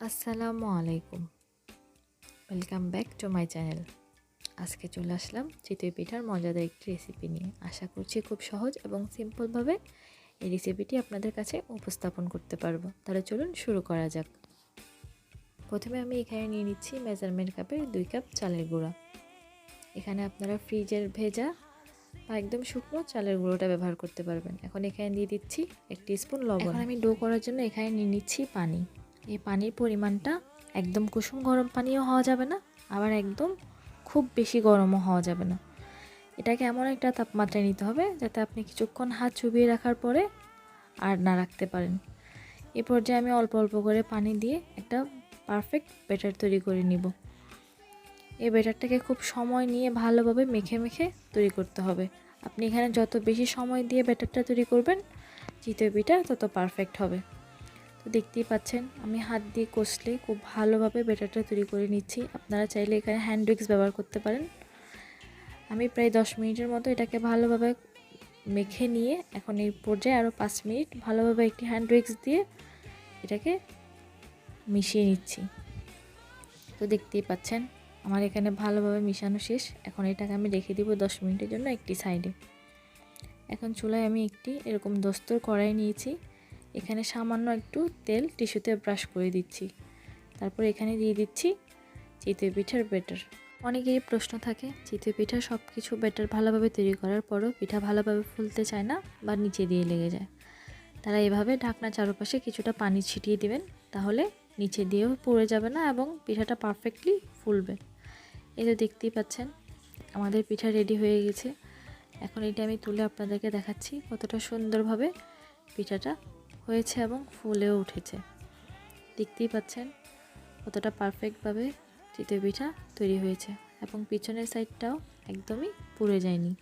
আসসালামু আলাইকুম, welcome back to my channel. আজকে চলে আসলাম চিতই পিঠার মজাদার একটি রেসিপি নিয়ে। আশা করছি খুব সহজ এবং সিম্পলভাবে এই রেসিপিটি আপনাদের কাছে উপস্থাপন করতে পারবো। তাহলে চলুন শুরু করা যাক। প্রথমে আমি এখানে নিয়ে নিচ্ছি মেজারমেন্ট কাপের 2 কাপ চালের গুঁড়া। এখানে আপনারা ফ্রিজের ভেজা বা একদম শুকনো চালের গুঁড়োটা ব্যবহার করতে পারবেন। এখন এখানে দিয়ে দিচ্ছি 1 টিস্পুন লবণ। এখন আমি ডো করার জন্য এখানে নিয়ে নিচ্ছি পানি। এই পানির পরিমাণটা একদম কুসুম গরম পানিও হওয়া যাবে না, আবার একদম খুব বেশি গরমও হওয়া যাবে না। এটাকে এমন একটা তাপমাত্রায় নিতে হবে যাতে আপনি কিছুক্ষণ হাত চুবিয়ে রাখার পরে আর না রাখতে পারেন। এই পর্যায়ে আমি অল্প অল্প করে পানি দিয়ে একটা পারফেক্ট ব্যাটার তৈরি করে নিব। এই ব্যাটারটাকে খুব সময় নিয়ে ভালোভাবে মেখে মেখে তৈরি করতে হবে। আপনি এখানে যত বেশি সময় দিয়ে ব্যাটারটা তৈরি করবেন, চিতই পিঠা তত পারফেক্ট হবে। তো দেখতেই পাচ্ছেন আমি হাত দিয়ে কষলে খুব ভালোভাবে ব্যাটারটা তৈরি করে নিচ্ছি। আপনারা চাইলে এখানে হ্যান্ড উইক্স ব্যবহার করতে পারেন। আমি প্রায় 10 মিনিটের মতো এটাকে ভালোভাবে মেখে নিয়ে এখন এই পর্যায়ে আরও 5 মিনিট ভালোভাবে একটি হ্যান্ড উইক্স দিয়ে এটাকে মিশিয়ে নিচ্ছি। তো দেখতেই পাচ্ছেন আমার এখানে ভালোভাবে মিশানো শেষ। এখন এটাকে আমি রেখে দিব 10 মিনিটের জন্য একটি সাইডে। এখন চুলায় আমি একটি এরকম দস্তুর কড়াই নিয়েছি। এখানে সামান্য একটু তেল টিস্যুতে ব্রাশ করে দিচ্ছি। তারপর এখানে দিয়ে দিচ্ছি চিতই পিঠার ব্যাটার। অনেকেরই প্রশ্ন থাকে চিতই পিঠা সব কিছু ব্যাটার ভালোভাবে তৈরি করার পরও পিঠা ভালোভাবে ফুলতে চায় না বা নিচে দিয়ে লেগে যায়। তারা এভাবে ঢাকনার চারপাশে কিছুটা পানি ছিটিয়ে দিবেন, তাহলে নিচে দিয়েও পুড়ে যাবে না এবং পিঠাটা পারফেক্টলি ফুলবে। এই তো দেখতেই পাচ্ছেন আমাদের পিঠা রেডি হয়ে গেছে। এখন এটা আমি তুলে আপনাদেরকে দেখাচ্ছি কতটা সুন্দরভাবে পিঠাটা হয়েছে এবং ফুলেও উঠেছে। দেখতেই পাচ্ছেন কতটা পারফেক্টভাবে চিতই পিঠা তৈরি হয়েছে এবং পিছনের সাইডটাও একদমই পুড়ে যায়নি।